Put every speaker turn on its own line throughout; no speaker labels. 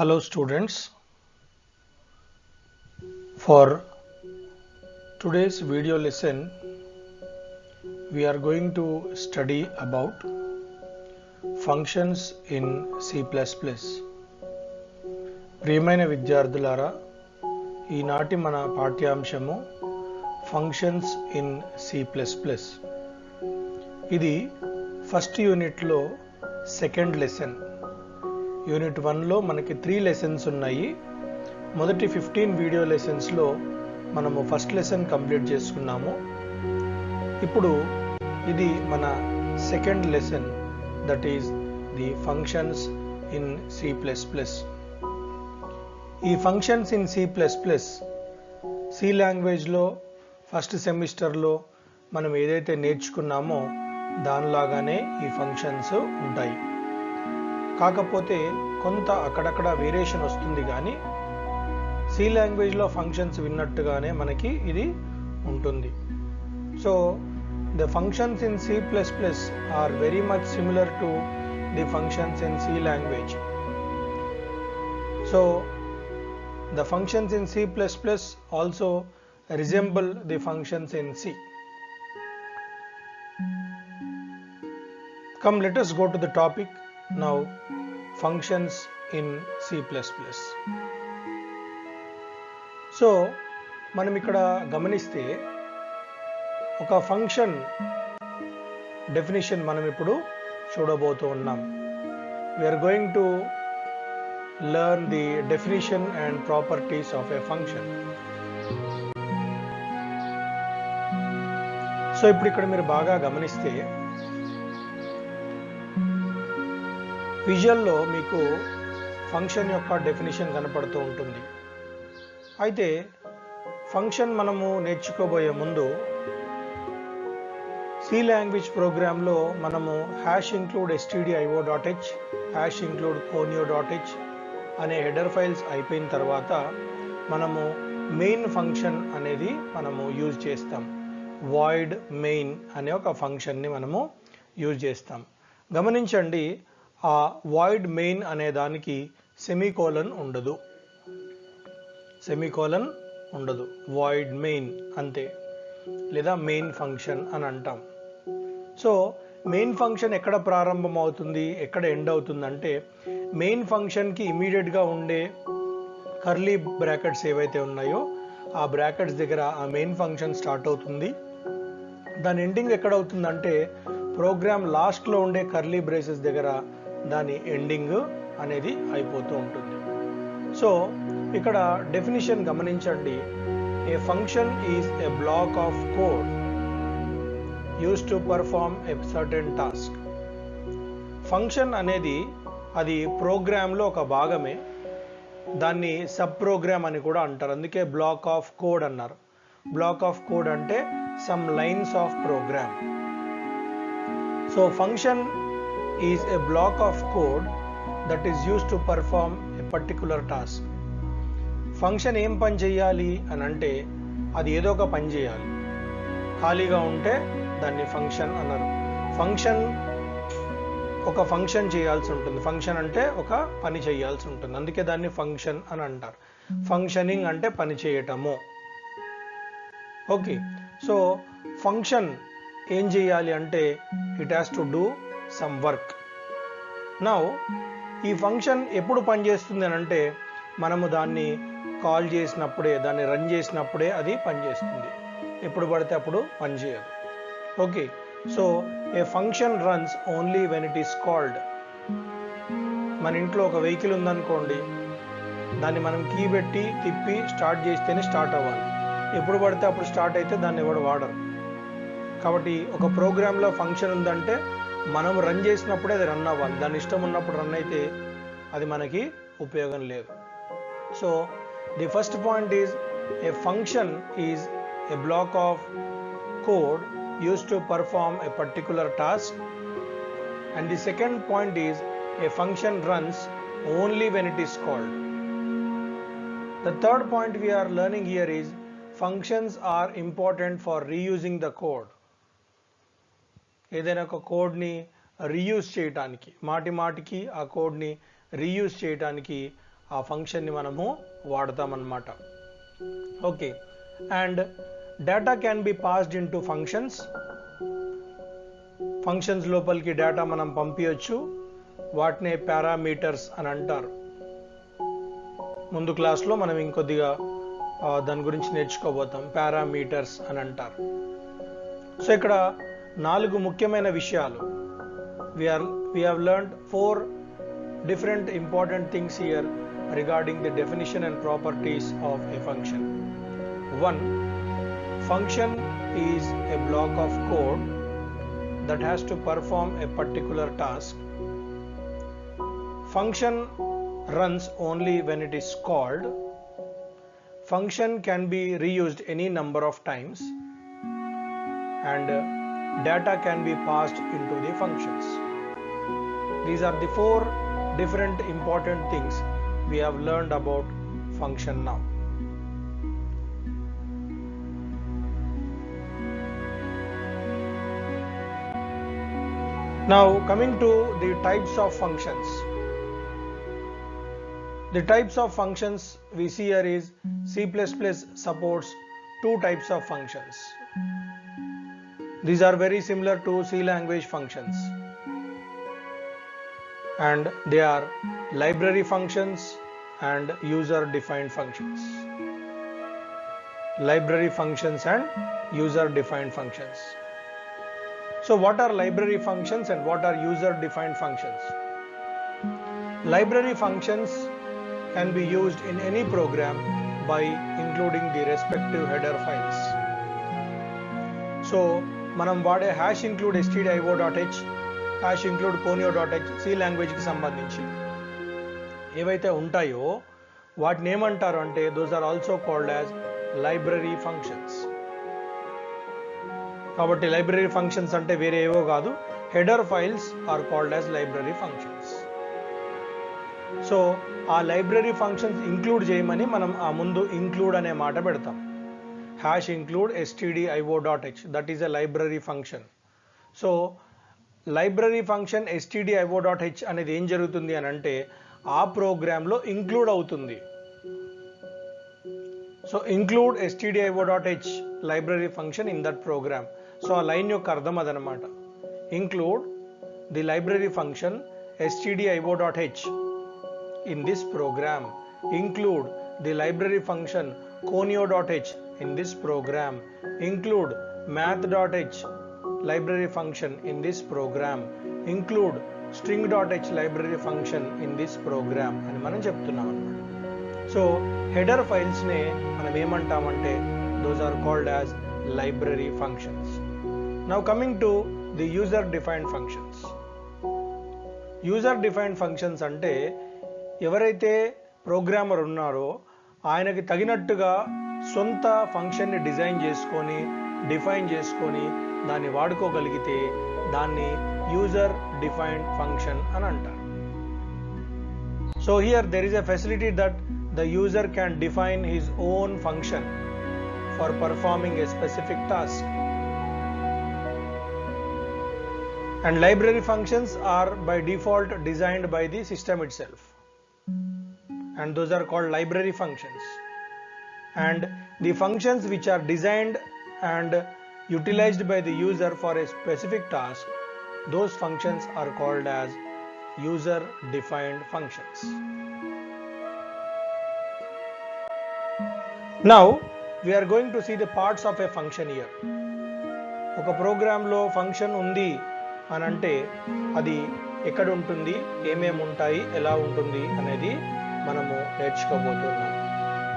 Hello students, for today's video lesson we are going to study about functions in C++. ప్రియమైన విద్యార్థులారా, ఈనాటి మన పాఠ్యాంశము functions in C++. ఇది first యూనిట్లో second lesson. Unit 1లో మనకి 3 lessons ఉన్నాయి. మొదటి 15 వీడియో లెసన్స్లో మనము ఫస్ట్ లెసన్ కంప్లీట్ చేసుకున్నాము. ఇప్పుడు ఇది మన second lesson, that is the functions in C++. ఈ ఫంక్షన్స్ ఇన్ C లాంగ్వేజ్లో ఫస్ట్ సెమిస్టర్లో మనం ఏదైతే నేర్చుకున్నామో దానిలాగానే ఈ ఫంక్షన్స్ ఉంటాయి. కాకపోతే కొంత అక్కడక్కడ వేరియేషన్ వస్తుంది, కానీ సి లాంగ్వేజ్లో ఫంక్షన్స్ విన్నట్టుగానే మనకి ఇది ఉంటుంది. So the functions in C++ are very much similar to the functions in C language. So the functions in C++ also resemble the functions in C. Come, let us go to the topic now, functions in C++. So మనం ఇక్కడ గమనిస్తే ఒక function definition మనం ఇప్పుడు చూడబోతూ ఉన్నాం. We are going to learn the definition and properties of a function. So ఇప్పుడు ఇక్కడ మీరు బాగా గమనిస్తే విజువల్లో మీకు ఫంక్షన్ యొక్క డెఫినిషన్ కనపడుతూ ఉంటుంది. అయితే ఫంక్షన్ మనము నేర్చుకోబోయే ముందు సి లాంగ్వేజ్ ప్రోగ్రాంలో మనము #include stdio.h, #include conio.h అనే హెడర్ ఫైల్స్ అయిపోయిన తర్వాత మనము మెయిన్ ఫంక్షన్ అనేది మనము యూజ్ చేస్తాం. వాయిడ్ మెయిన్ అనే ఒక ఫంక్షన్ని మనము యూజ్ చేస్తాం. గమనించండి, ఆ వాయిడ్ మెయిన్ అనే దానికి సెమీకోలన్ ఉండదు, వాయిడ్ మెయిన్ అంతే, లేదా మెయిన్ ఫంక్షన్ అని అంటాం. సో మెయిన్ ఫంక్షన్ ఎక్కడ ప్రారంభం అవుతుంది, ఎక్కడ ఎండ్ అవుతుంది అంటే మెయిన్ ఫంక్షన్కి ఇమీడియట్గా ఉండే కర్లీ బ్రాకెట్స్ ఏవైతే ఉన్నాయో ఆ బ్రాకెట్స్ దగ్గర ఆ మెయిన్ ఫంక్షన్ స్టార్ట్ అవుతుంది. దాని ఎండింగ్ ఎక్కడ అవుతుందంటే ప్రోగ్రామ్ లాస్ట్లో ఉండే కర్లీ బ్రేసెస్ దగ్గర దాని ఎండింగ్ అనేది అయిపోతూ ఉంటుంది. సో ఇక్కడ డెఫినిషన్ గమనించండి. A function is a block of code used to perform a certain task. Function అనేది అది ప్రోగ్రాంలో ఒక భాగమే, దాన్ని సబ్ ప్రోగ్రామ్ అని కూడా అంటారు. అందుకే బ్లాక్ ఆఫ్ కోడ్ అన్నారు. బ్లాక్ ఆఫ్ కోడ్ అంటే some lines of program. So function is a block of code that is used to perform a particular task. Function ఏం పని చేయాలి అని అంటే అది ఏదో ఒక పని చేయాలి. ఖాళీగా ఉంటే దాన్ని ఫంక్షన్ అన్నారు. ఒక ఫంక్షన్ చేయాల్సి ఉంటుంది. ఫంక్షన్ అంటే ఒక పని చేయాల్సి ఉంటుంది, అందుకే దాన్ని ఫంక్షన్ అని అంటారు. ఫంక్షనింగ్ అంటే పని చేయటము. ఓకే, సో ఫంక్షన్ ఏం చేయాలి అంటే it has to do some work. Now ఈ ఫంక్షన్ ఎప్పుడు పనిచేస్తుంది అని అంటే మనము దాన్ని కాల్ చేసినప్పుడే, దాన్ని రన్ చేసినప్పుడే అది పనిచేస్తుంది. ఎప్పుడు పడితే అప్పుడు పనిచేయదు. Okay, so A function runs only when it is called. మన ఇంట్లో ఒక వెహికల్ ఉందనుకోండి, దాన్ని మనం కీ పెట్టి తిప్పి స్టార్ట్ చేస్తేనే స్టార్ట్ అవ్వాలి. ఎప్పుడు పడితే అప్పుడు స్టార్ట్ అయితే దాన్ని ఎవడు వాడరు. కాబట్టి ఒక ప్రోగ్రాంలో ఫంక్షన్ ఉందంటే మనం రన్ చేసినప్పుడే అది రన్ అవ్వాలి. దాని ఇష్టం ఉన్నప్పుడు రన్ అయితే అది మనకి ఉపయోగం లేదు. So the first point is a function is a block of code used to perform a particular task, and the second point is a function runs only when it is called. The third point we are learning here is functions are important for reusing the code. ఏదైనా ఒక కోడ్ని reuse చేయడానికి, మాటి మాటికి ఆ కోడ్ని reuse చేయడానికి ఆ ఫంక్షన్ని మనము వాడతామన్నమాట. Okay, and data can be passed into functions. Functions లోపలికి డేటా మనం పంపించవచ్చు. వాటినే పారామీటర్స్ అని అంటారు. ముందు క్లాస్లో మనం ఇంకొద్దిగా దాని గురించి నేర్చుకోబోతాం. పారామీటర్స్ అని అంటారు. సో ఇక్కడ 4 ముఖ్యమైన విషయాలు. we have learned 4 different important things here regarding the definition and properties of a function. 1. Function is a block of code that has to perform a particular task. Function runs only when it is called. Function can be reused any number of times, and data can be passed into the functions. These are the 4 different important things we have learned about function now. Now coming to the types of functions. The types of functions we see here is C++ supports 2 types of functions. These are very similar to C language functions, and they are library functions and user defined functions. Library functions and user defined functions. So what are library functions and what are user defined functions? Library functions can be used in any program by including the respective header files. So మనం వాడే #include stdio.h, #include conio.h C language కి సంబంధించి ఏవైతే ఉంటాయో వాటిని ఏమంటారు అంటే those are also called as library functions. కాబట్టి లైబ్రరీ ఫంక్షన్స్ అంటే వేరే ఏవో కాదు, header files are called as library functions. So ఆ లైబ్రరీ ఫంక్షన్స్ ఇంక్లూడ్ చేయమని మనం ఆ ముందు ఇంక్లూడ్ అనే మాట పెడతాం. #include stdio.h, that is a library function. So library function stdio.h అనేది ఏం జరుగుతుంది అని అంటే ఆ ప్రోగ్రాంలో ఇంక్లూడ్ అవుతుంది. So include stdio.h library function in that program. So ఆ లైన్ యొక్క అర్థం అదనమాట. Include the library function stdio.h in this program. Include the library function conio.h in this program. Include math.h library function in this program. Include string.h library function in this program అని మనం చెప్తున్నాం అన్నమాట. So header files నే మనం ఏమంటామంటే those are called as library functions. Now coming to the user defined functions. User defined functions అంటే ఎవరైతే programmer ఉన్నారో ఆయనకి తగినట్టుగా సొంత ఫంక్షన్ని డిజైన్ చేసుకొని డిఫైన్ చేసుకొని దాన్ని వాడుకోగలిగితే దాన్ని యూజర్ డిఫైన్డ్ ఫంక్షన్ అని అంటారు. So here there is a facility that the user can define his own function for performing a specific task. And library functions are by default designed by the system itself, and those are called library functions. And the functions which are designed and utilized by the user for a specific task, those functions are called as user defined functions. Now we are going to see the parts of a function here. ఒక ప్రోగ్రాంలో function ఉంది అని అంటే అది ఎక్కడ ఉంటుంది, ఏమేమి ఉంటాయి, ఎలా ఉంటుంది అనేది మనము నేర్చుకోబోతున్నాం.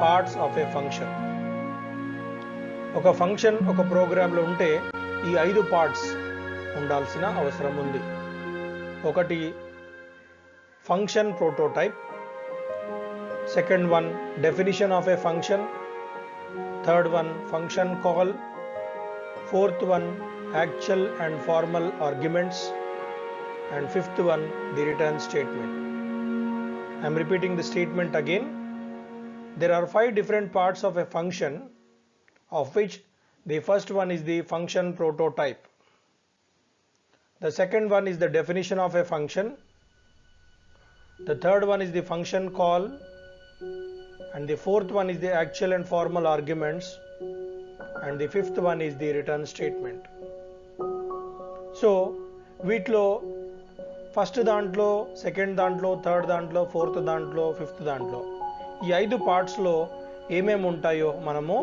Parts of a function. ఒక ఫంక్షన్ ఒక ప్రోగ్రాంలో ఉంటే ఈ 5 పార్ట్స్ ఉండాల్సిన అవసరం ఉంది. ఒకటి function prototype, second one definition of a function, third one function call, fourth one actual and formal arguments, and fifth one the return statement. I am repeating the statement again. There are 5 different parts of a function, of which the first one is the function prototype. The second one is the definition of a function. The third one is the function call. and the fourth one is the actual and formal arguments, and the fifth one is the return statement. So వీటిలో first దాంట్లో, second దాంట్లో, third దాంట్లో, fourth దాంట్లో, fifth దాంట్లో ఈ 5 పార్ట్స్లో ఏమేమి ఉంటాయో మనము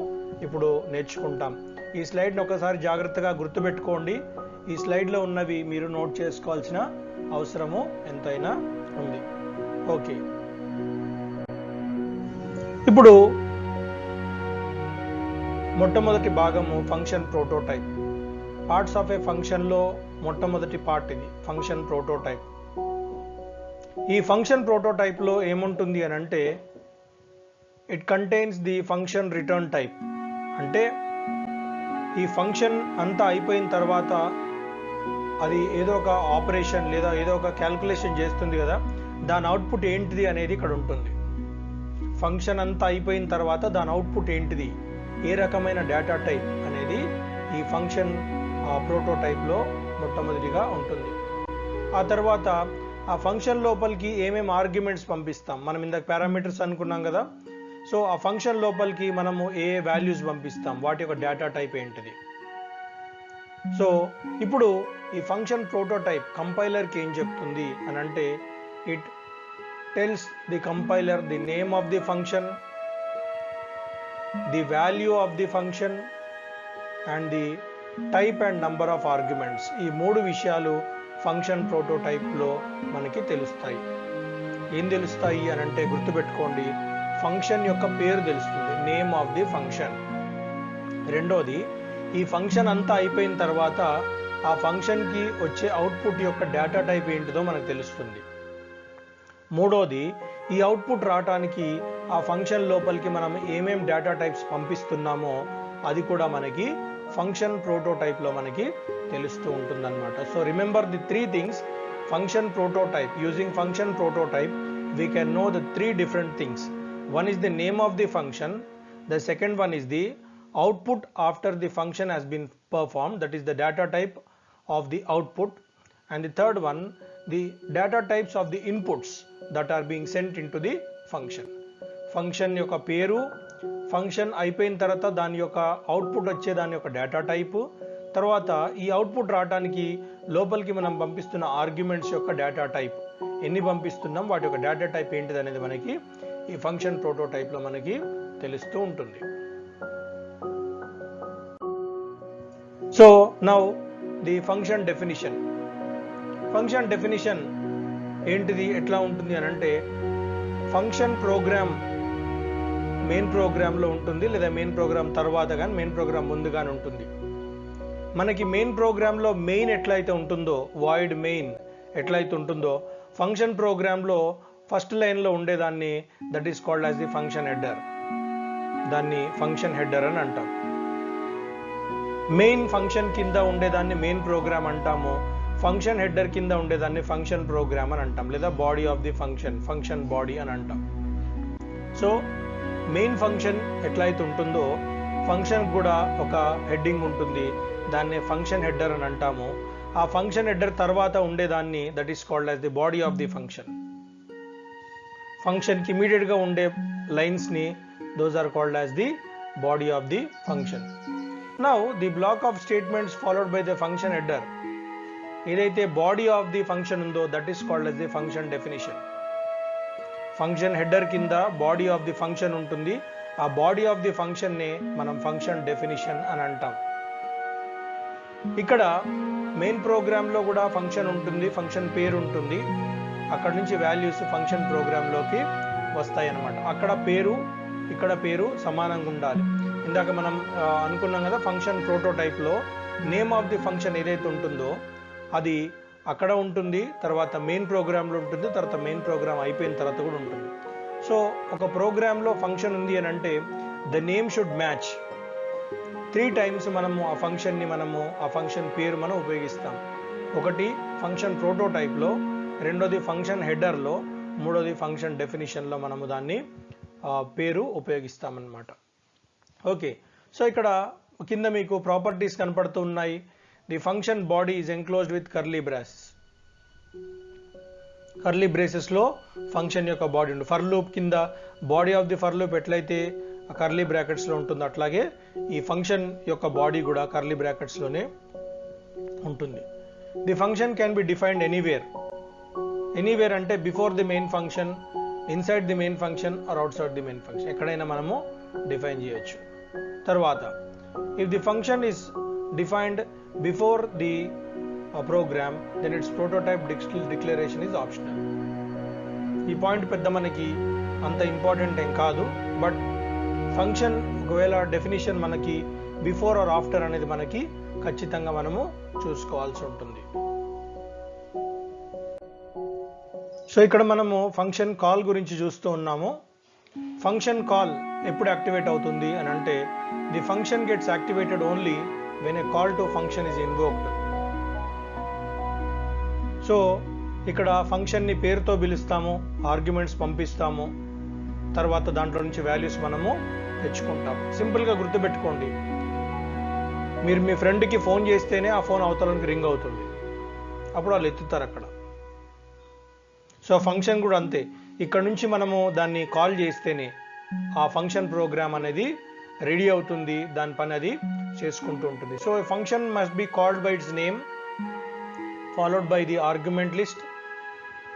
ఇప్పుడు నేర్చుకుంటాం. ఈ స్లైడ్ని ఒకసారి జాగ్రత్తగా గుర్తుపెట్టుకోండి. ఈ స్లైడ్లో ఉన్నవి మీరు నోట్ చేసుకోవాల్సిన అవసరము ఎంతైనా ఉంది. ఓకే, ఇప్పుడు మొట్టమొదటి భాగము ఫంక్షన్ ప్రోటోటైప్. పార్ట్స్ ఆఫ్ ఏ ఫంక్షన్లో మొట్టమొదటి పార్ట్ ఇది ఫంక్షన్ ప్రోటోటైప్. ఈ ఫంక్షన్ ప్రోటోటైప్లో ఏముంటుంది అని అంటే, it contains the function return type. అంటే ఈ ఫంక్షన్ అంతా అయిపోయిన తర్వాత అది ఏదో ఒక ఆపరేషన్ లేదా ఏదో ఒక క్యాల్కులేషన్ చేస్తుంది కదా, దాని అవుట్పుట్ ఏంటిది అనేది ఇక్కడ ఉంటుంది. ఫంక్షన్ అంతా అయిపోయిన తర్వాత దాని అవుట్పుట్ ఏంటిది, ఏ రకమైన డేటా టైప్ అనేది ఈ ఫంక్షన్ ప్రోటోటైప్లో మొట్టమొదటిగా ఉంటుంది. ఆ తర్వాత ఆ ఫంక్షన్ లోపలికి ఏమేమి ఆర్గ్యుమెంట్స్ పంపిస్తాం, మనం ఇందాక పారామీటర్స్ అనుకున్నాం కదా, సో ఆ ఫంక్షన్ లోపలికి మనము ఏ వాల్యూస్ పంపిస్తాం, వాటి యొక్క డేటా టైప్ ఏంటిది. సో ఇప్పుడు ఈ ఫంక్షన్ ప్రోటోటైప్ కంపైలర్కి ఏం చెప్తుంది అని అంటే, it tells the compiler the name of the function, the value of the function and the type and number of arguments. ఈ 3 విషయాలు ఫంక్షన్ ప్రోటోటైప్లో మనకి తెలుస్తాయి. ఏం తెలుస్తాయి అని అంటే గుర్తుపెట్టుకోండి, ఫంక్షన్ యొక్క పేరు తెలుస్తుంది, నేమ్ ఆఫ్ ది ఫంక్షన్. రెండోది, ఈ ఫంక్షన్ అంతా అయిపోయిన తర్వాత ఆ ఫంక్షన్కి వచ్చే అవుట్పుట్ యొక్క డేటా టైప్ ఏంటిదో మనకు తెలుస్తుంది. మూడోది, ఈ అవుట్పుట్ రావటానికి ఆ ఫంక్షన్ లోపలికి మనం ఏమేం డేటా టైప్స్ పంపిస్తున్నామో అది కూడా మనకి ఫంక్షన్ ప్రోటోటైప్లో మనకి తెలుస్తూ ఉంటుందన్నమాట. So remember the 3 things. Function prototype, using function prototype we can know the 3 different things. One is the name of the function, the second one is the output after the function has been performed, that is the data type of the output, and the third one the data types of the inputs that are being sent into the function. Function యొక్క పేరు, function అయిపోయిన తర్వాత దాని యొక్క output వచ్చే దాని యొక్క data type, తర్వాత ఈ అవుట్పుట్ రావడానికి లోపలికి మనం పంపిస్తున్న ఆర్గ్యుమెంట్స్ యొక్క డేటా టైప్, ఎన్ని పంపిస్తున్నాం, వాటి యొక్క డేటా టైప్ ఏంటిది అనేది మనకి ఈ ఫంక్షన్ ప్రోటోటైప్లో మనకి తెలుస్తూ ఉంటుంది. So now the function definition. Function definition ఏంటిది, ఎట్లా ఉంటుంది అని అంటే, ఫంక్షన్ ప్రోగ్రామ్ మెయిన్ ప్రోగ్రామ్లో ఉంటుంది, లేదా మెయిన్ ప్రోగ్రామ్ తర్వాత కానీ మెయిన్ ప్రోగ్రామ్ ముందు కానీ ఉంటుంది. మనకి మెయిన్ ప్రోగ్రామ్లో మెయిన్ ఎట్లయితే ఉంటుందో, వాయిడ్ మెయిన్ ఎట్లయితే ఉంటుందో, ఫంక్షన్ ప్రోగ్రామ్లో ఫస్ట్ లైన్లో ఉండేదాన్ని that is called as the function header. దాన్ని ఫంక్షన్ హెడర్ అని అంటాం. మెయిన్ ఫంక్షన్ కింద ఉండేదాన్ని మెయిన్ ప్రోగ్రామ్ అంటాము, ఫంక్షన్ హెడర్ కింద ఉండేదాన్ని ఫంక్షన్ ప్రోగ్రామ్ అని అంటాం, లేదా body of the function, function body అని అంటాం. సో మెయిన్ ఫంక్షన్ ఎట్లయితే ఉంటుందో ఫంక్షన్ కూడా ఒక హెడ్డింగ్ ఉంటుంది, దాన్ని ఫంక్షన్ హెడర్ అని అంటాము. ఆ ఫంక్షన్ హెడర్ తర్వాత ఉండేదాన్ని that is called as the body of the function. ఫంక్షన్కి ఇమీడియట్గా ఉండే లైన్స్ని those are called as the body of the function. Now the block of statements followed by the function header, ఏదైతే బాడీ ఆఫ్ ది ఫంక్షన్ ఉందో that is called as the function definition. Function header కింద body of the function ఉంటుంది, ఆ body of the ఫంక్షన్నే మనం function definition అని అంటాం. ఇక్కడ main ప్రోగ్రామ్లో కూడా ఫంక్షన్ ఉంటుంది, ఫంక్షన్ పేరు ఉంటుంది, అక్కడ నుంచి వాల్యూస్ ఫంక్షన్ ప్రోగ్రాంలోకి వస్తాయి అన్నమాట. అక్కడ పేరు ఇక్కడ పేరు సమానంగా ఉండాలి. ఇందాక మనం అనుకున్నాం కదా, ఫంక్షన్ ప్రోటోటైప్లో నేమ్ ఆఫ్ ది ఫంక్షన్ ఏదైతే ఉంటుందో అది అక్కడ ఉంటుంది, తర్వాత మెయిన్ ప్రోగ్రాంలో ఉంటుంది, తర్వాత మెయిన్ ప్రోగ్రామ్ అయిపోయిన తర్వాత కూడా ఉంటుంది. సో ఒక ప్రోగ్రాంలో ఫంక్షన్ ఉంది అని అంటే the name should match. 3 times మనము ఆ ఫంక్షన్ని ఆ ఫంక్షన్ పేరు మనం ఉపయోగిస్తాం. ఒకటి ఫంక్షన్ ప్రోటోటైప్లో, రెండోది ఫంక్షన్ హెడర్లో, మూడోది ఫంక్షన్ డెఫినిషన్లో మనము దాన్ని పేరు ఉపయోగిస్తామన్నమాట. ఓకే, సో ఇక్కడ కింద మీకు ప్రాపర్టీస్ కనపడుతూ ఉన్నాయి. The function body is enclosed with curly braces. Curly బ్రేసెస్లో ఫంక్షన్ యొక్క బాడీ ఉంటుంది. ఫర్ లూప్ కింద body of the for loop ఎట్లయితే కర్లీ బ్రాకెట్స్లో ఉంటుందో అట్లాగే ఈ ఫంక్షన్ యొక్క బాడీ కూడా కర్లీ బ్రాకెట్స్లోనే ఉంటుంది. The function can be defined anywhere. Anywhere అంటే before the main function, inside the main function or outside the main function, ఎక్కడైనా మనము డిఫైన్ చేయొచ్చు. తర్వాత if the function is defined before the program then its prototype declaration is optional. ఈ point పెద్ద మనకి అంత important ఏం కాదు, బట్ ఫంక్షన్ ఒకవేళ డెఫినిషన్ మనకి బిఫోర్ ఆర్ ఆఫ్టర్ అనేది మనకి ఖచ్చితంగా మనము చూసుకోవాల్సి ఉంటుంది. సో ఇక్కడ మనము ఫంక్షన్ కాల్ గురించి చూస్తూ ఉన్నాము. ఫంక్షన్ కాల్ ఎప్పుడు యాక్టివేట్ అవుతుంది అని అంటే the function gets activated only when a call to function is invoked. So ఇక్కడ ఫంక్షన్ని పేరుతో పిలుస్తాము, ఆర్గ్యుమెంట్స్ పంపిస్తాము, తర్వాత దాంట్లో నుంచి వాల్యూస్ మనము తెచ్చుకుంటాం. సింపుల్గా గుర్తుపెట్టుకోండి, మీరు మీ ఫ్రెండ్కి ఫోన్ చేస్తేనే ఆ ఫోన్ అవతలకి రింగ్ అవుతుంది, అప్పుడు వాళ్ళు ఎత్తుతారు అక్కడ. సో ఫంక్షన్ కూడా అంతే, ఇక్కడ నుంచి మనము దాన్ని కాల్ చేస్తేనే ఆ ఫంక్షన్ ప్రోగ్రామ్ అనేది రెడీ అవుతుంది, దాని పని అది చేసుకుంటూ ఉంటుంది. So function must be called by its name followed by the argument list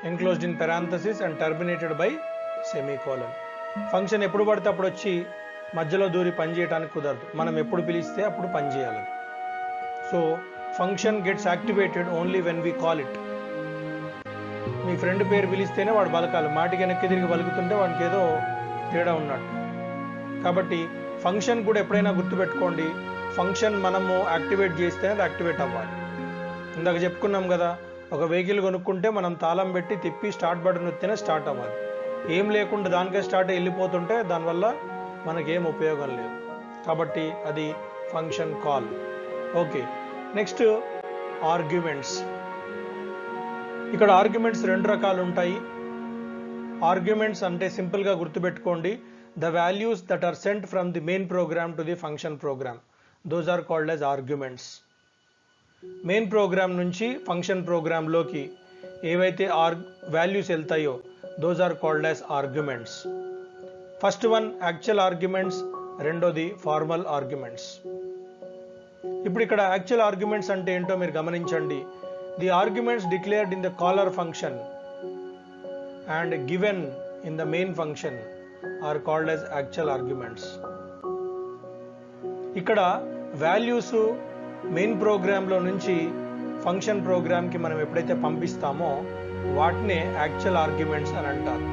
enclosed in parenthesis and terminated by semicolon. Function ఎప్పుడు పడితే అప్పుడు వచ్చి మధ్యలో దూరి పని చేయడానికి కుదరదు, మనం ఎప్పుడు పిలిస్తే అప్పుడు పని చేయాలి. So function gets activated only when we call it. మీ ఫ్రెండ్ పేరు పిలిస్తేనే వాడు పలకాలి, మాటికి వెనక్కి తిరిగి పలుకుతుంటే వాడికి ఏదో తేడా ఉన్నట్టు. కాబట్టి ఫంక్షన్ కూడా ఎప్పుడైనా గుర్తుపెట్టుకోండి, ఫంక్షన్ మనము యాక్టివేట్ చేస్తేనే అది యాక్టివేట్ అవ్వాలి. ఇందాక చెప్పుకున్నాం కదా, ఒక వెహికల్ కొనుక్కుంటే మనం తాళం పెట్టి తిప్పి స్టార్ట్ బటన్ నొక్కితేనే స్టార్ట్ అవ్వాలి. ఏం లేకుండా దానికే స్టార్ట్ వెళ్ళిపోతుంటే దానివల్ల మనకేం ఉపయోగం లేదు. కాబట్టి అది function call. Okay, next arguments. ఇక్కడ ఆర్గ్యుమెంట్స్ రెండు రకాలు ఉంటాయి. ఆర్గ్యుమెంట్స్ అంటే సింపుల్గా గుర్తుపెట్టుకోండి, the values that are sent from the main program to the function program, those are called as arguments. Main program నుంచి ఫంక్షన్ ప్రోగ్రాంలోకి ఏవైతే వాల్యూస్ వెళ్తాయో those are called as arguments. First one actual arguments, రెండోది formal arguments. ఇప్పుడు ఇక్కడ actual arguments అంటే ఏంటో మీరు గమనించండి. The arguments declared in the caller function and given in the main function are called as actual arguments. ఇక్కడ values main ప్రోగ్రాంలో నుంచి ఫంక్షన్ ప్రోగ్రామ్కి మనం ఎప్పుడైతే పంపిస్తామో వాటినే యాక్చువల్ ఆర్గ్యుమెంట్స్ అని అంటారు,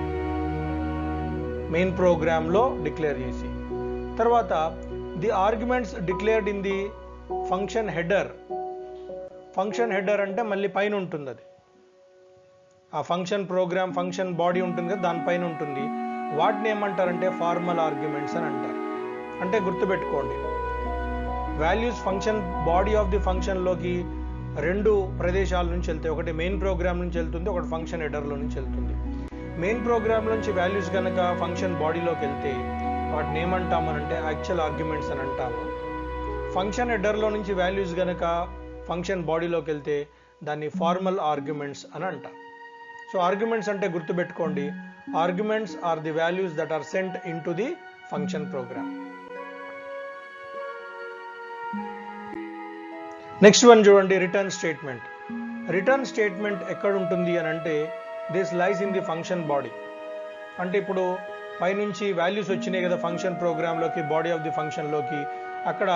మెయిన్ ప్రోగ్రాంలో డిక్లేర్ చేసి. తర్వాత the arguments declared in the function header. Function header అంటే మళ్ళీ పైన ఉంటుంది, అది ఆ ఫంక్షన్ ప్రోగ్రామ్ ఫంక్షన్ బాడీ ఉంటుంది కదా దానిపైన ఉంటుంది. వాటిని ఏమంటారంటే ఫార్మల్ ఆర్గ్యుమెంట్స్ అని అంటారు. అంటే గుర్తుపెట్టుకోండి, values function body of the ఫంక్షన్లోకి రెండు ప్రదేశాల నుంచి వెళ్తాయి. ఒకటి మెయిన్ ప్రోగ్రామ్ నుంచి వెళ్తుంది, ఒకటి ఫంక్షన్ హెడర్లో నుంచి వెళ్తుంది. మెయిన్ ప్రోగ్రామ్ నుంచి వాల్యూస్ కనుక ఫంక్షన్ బాడీలోకి వెళ్తే వాటిని ఏమంటామనంటే యాక్చువల్ ఆర్గ్యుమెంట్స్ అని అంటాము. ఫంక్షన్ హెడర్లో నుంచి వాల్యూస్ కనుక ఫంక్షన్ బాడీలోకి వెళ్తే దాన్ని ఫార్మల్ ఆర్గ్యుమెంట్స్ అని అంటాం. సో ఆర్గ్యుమెంట్స్ అంటే గుర్తుపెట్టుకోండి, arguments are the values that are sent into the function program. Next one చూడండి, రిటర్న్ స్టేట్మెంట్. రిటర్న్ స్టేట్మెంట్ ఎక్కడ ఉంటుంది అని అంటే this lies in the function body. అంటే ఇప్పుడు పైనుంచి వాల్యూస్ వచ్చినాయి కదా ఫంక్షన్ ప్రోగ్రాంలోకి, బాడీ ఆఫ్ ది ఫంక్షన్లోకి, అక్కడ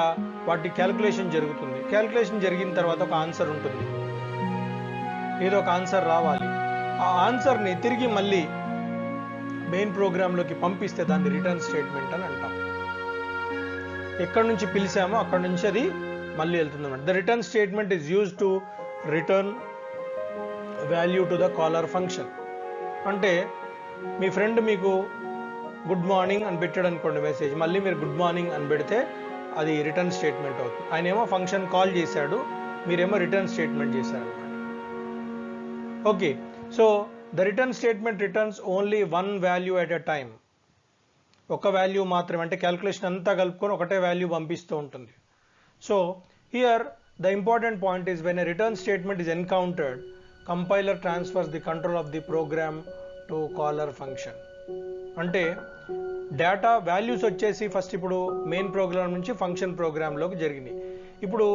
వాటి క్యాల్కులేషన్ జరుగుతుంది. క్యాల్కులేషన్ జరిగిన తర్వాత ఒక ఆన్సర్ ఉంటుంది, ఏదో ఒక ఆన్సర్ రావాలి. ఆ ఆన్సర్ని తిరిగి మళ్ళీ మెయిన్ ప్రోగ్రాంలోకి పంపిస్తే దాన్ని రిటర్న్ స్టేట్మెంట్ అని అంటాం. ఎక్కడి నుంచి పిలిచామో అక్కడ నుంచి అది మళ్ళీ వెళ్తుంది అన్నమాట. The return statement is use to return value to the caller function. అంటే మీ ఫ్రెండ్ మీకు గుడ్ మార్నింగ్ అని పెట్టాడు అనుకోండి మెసేజ్, మళ్ళీ మీరు గుడ్ మార్నింగ్ అని పెడితే అది రిటర్న్ స్టేట్మెంట్ అవుతుంది. ఆయన ఏమో ఫంక్షన్ కాల్ చేశాడు, మీరేమో రిటర్న్ స్టేట్మెంట్ చేశారనమాట. Okay, so the return statement returns only one value at a time. ఒక వాల్యూ మాత్రమే, అంటే క్యాల్కులేషన్ అంతా కలుపుకొని ఒకటే వాల్యూ పంపిస్తూ ఉంటుంది. So here the important point is when a return statement is encountered, compiler transfers the control of the program to caller function. అంటే data values వచ్చేసి ఫస్ట్ ఇప్పుడు మెయిన్ ప్రోగ్రామ్ నుంచి ఫంక్షన్ ప్రోగ్రాంలోకి జరిగినాయి. ఇప్పుడు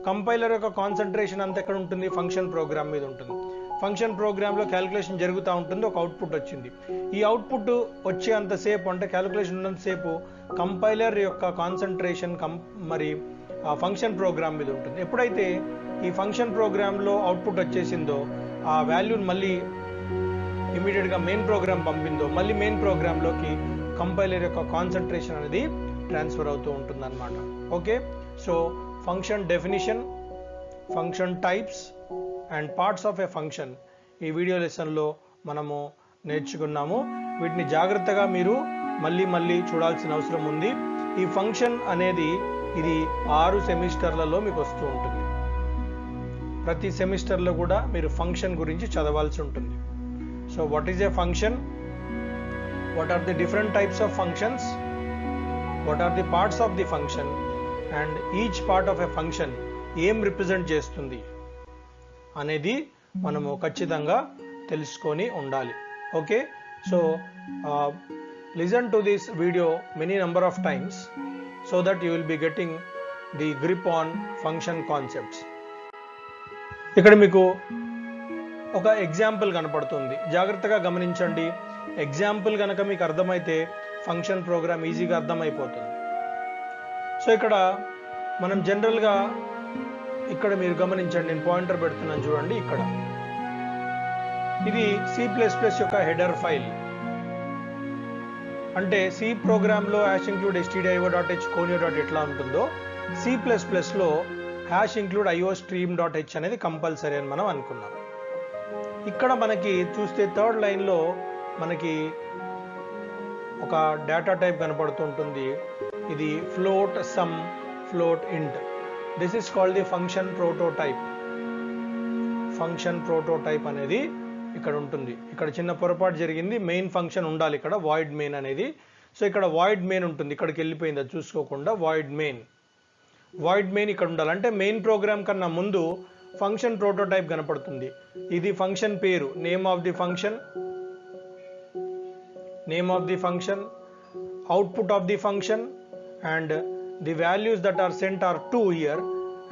కంపైలర్ యొక్క కాన్సన్ట్రేషన్ అంతా ఎక్కడ ఉంటుంది? ఫంక్షన్ ప్రోగ్రామ్ మీద ఉంటుంది. ఫంక్షన్ ప్రోగ్రాంలో క్యాలిక్యులేషన్ జరుగుతూ ఉంటుంది, ఒక అవుట్పుట్ వచ్చింది. ఈ అవుట్పుట్ వచ్చేంతసేపు అంటే క్యాలిక్యులేషన్ ఉన్నంతసేపు కంపైలర్ యొక్క కాన్సన్ట్రేషన్ మరి ఆ ఫంక్షన్ ప్రోగ్రామ్ మీద ఉంటుంది. ఎప్పుడైతే ఈ ఫంక్షన్ ప్రోగ్రాంలో అవుట్పుట్ వచ్చేసిందో ఆ వాల్యూని మళ్ళీ ఇమీడియట్గా మెయిన్ ప్రోగ్రామ్ పంపిందో మళ్ళీ మెయిన్ ప్రోగ్రాంలోకి కంపైలర్ యొక్క కాన్సన్ట్రేషన్ అనేది ట్రాన్స్ఫర్ అవుతూ ఉంటుంది అన్నమాట. Okay, so function definition, function types and parts of a function ఈ వీడియో లెసన్లో మనము నేర్చుకున్నాము. వీటిని జాగ్రత్తగా మీరు మళ్ళీ చూడాల్సిన అవసరం ఉంది. ఈ ఫంక్షన్ అనేది ఇది 6 సెమిస్టర్లలో మీకు వస్తూ ఉంటుంది. ప్రతి సెమిస్టర్లో కూడా మీరు ఫంక్షన్ గురించి చదవాల్సి ఉంటుంది. So what is a function, what are the different types of functions, what are the parts of the function, and each part of a function ఏం రిప్రజెంట్ చేస్తుంది అనేది మనము ఖచ్చితంగా తెలుసుకొని ఉండాలి. Okay, so listen to this video many number of times so that you will be getting the grip on function concepts. ఇక్కడ మీకు ఒక ఎగ్జాంపుల్ కనపడుతుంది, జాగ్రత్తగా గమనించండి. ఎగ్జాంపుల్ కనుక మీకు అర్థమైతే ఫంక్షన్ ప్రోగ్రామ్ ఈజీగా అర్థమైపోతుంది. సో ఇక్కడ మనం జనరల్గా ఇక్కడ మీరు గమనించండి, నేను పాయింటర్ పెడుతున్నాను చూడండి. ఇక్కడ ఇది C++ యొక్క హెడర్ ఫైల్. అంటే సి ప్రోగ్రామ్లో #include stdio.h conio.h ఎట్లా ఉంటుందో C++లో #include iostream.h అనేది కంపల్సరీ అని మనం అనుకున్నాం. ఇక్కడ మనకి చూస్తే థర్డ్ లైన్లో మనకి ఒక డేటా టైప్ కనపడుతుంటుంది. ఇది float, sum, float, int. This is called the function prototype. Function prototype అనేది ఇక్కడ ఉంటుంది. ఇక్కడ చిన్న పొరపాటు జరిగింది, మెయిన్ ఫంక్షన్ ఉండాలి ఇక్కడ, వాయిడ్ మెయిన్ అనేది. సో ఇక్కడ వాయిడ్ మెయిన్ ఉంటుంది, ఇక్కడికి వెళ్ళిపోయింది అది చూసుకోకుండా. వాయిడ్ మెయిన్ ఇక్కడ ఉండాలి. అంటే మెయిన్ ప్రోగ్రామ్ కన్నా ముందు ఫంక్షన్ ప్రోటోటైప్ కనపడుతుంది. ఇది ఫంక్షన్ పేరు, name of the function, output of the function, and the values that are sent are 2 here,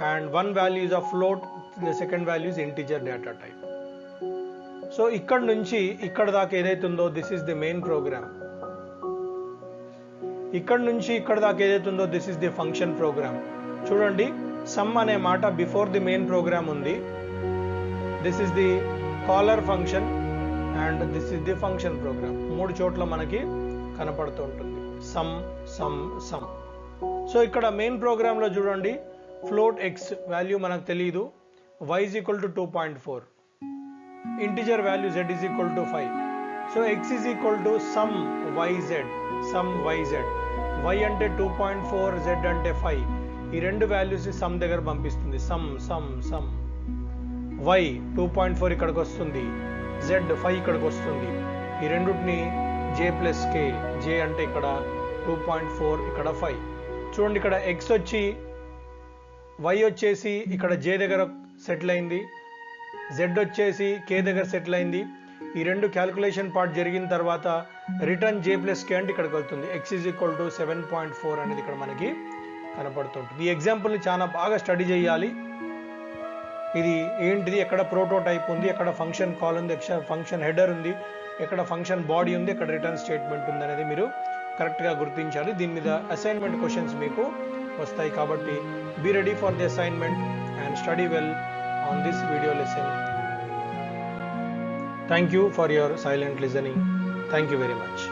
and one value is a float, the second value is integer data type. So ఇక్కడ నుంచి ఇక్కడ దాకా ఏదైతే ఉందో this is the main program. ఇక్కడ నుంచి ఇక్కడ దాకా ఏదైతే ఉందో this is the function program. చూడండి, సమ్ అనే మాట బిఫోర్ ది మెయిన్ ప్రోగ్రామ్ ఉంది. This is the caller function and this is the function program. 3 చోట్ల మనకి కనపడుతూ ఉంటుంది సమ్. సో ఇక్కడ మెయిన్ ప్రోగ్రాంలో చూడండి, ఫ్లోట్ ఎక్స్ వాల్యూ మనకు తెలియదు, y is equal to 2.4, integer value z is equal to 5. So x is equal to some yz, y అంటే 2.4, z అంటే 5. ఈ రెండు వాల్యూస్ సమ్ దగ్గర పంపిస్తుంది. సమ్ y 2.4 ఇక్కడికి వస్తుంది, z 5 ఇక్కడికి వస్తుంది. ఈ రెండుని j+k, j అంటే ఇక్కడ 2.4, ఇక్కడ 5. చూడండి, ఇక్కడ x వచ్చి y వచ్చేసి ఇక్కడ j దగ్గర సెటిల్ అయింది, z వచ్చేసి k దగ్గర సెటిల్ అయింది. ఈ రెండు క్యాల్కులేషన్ పార్ట్ జరిగిన తర్వాత రిటర్న్ j+k అంటే ఇక్కడికి వెళ్తుంది. x is equal to 7.4 అనేది ఇక్కడ మనకి కనపడుతుంటుంది. ఈ ఎగ్జాంపుల్ని చాలా బాగా స్టడీ చేయాలి. ఇది ఏంటిది, ఎక్కడ ప్రోటోటైప్ ఉంది, ఎక్కడ ఫంక్షన్ కాల్ ఉంది, ఫంక్షన్ హెడర్ ఉంది, ఎక్కడ ఫంక్షన్ బాడీ ఉంది, ఎక్కడ రిటర్న్ స్టేట్మెంట్ ఉంది అనేది మీరు కరెక్ట్గా గుర్తించాలి. దీని మీద అసైన్మెంట్ క్వశ్చన్స్ మీకు వస్తాయి కాబట్టి be ready for the assignment and study well on this video lesson. Thank you for your silent listening. Thank you very much.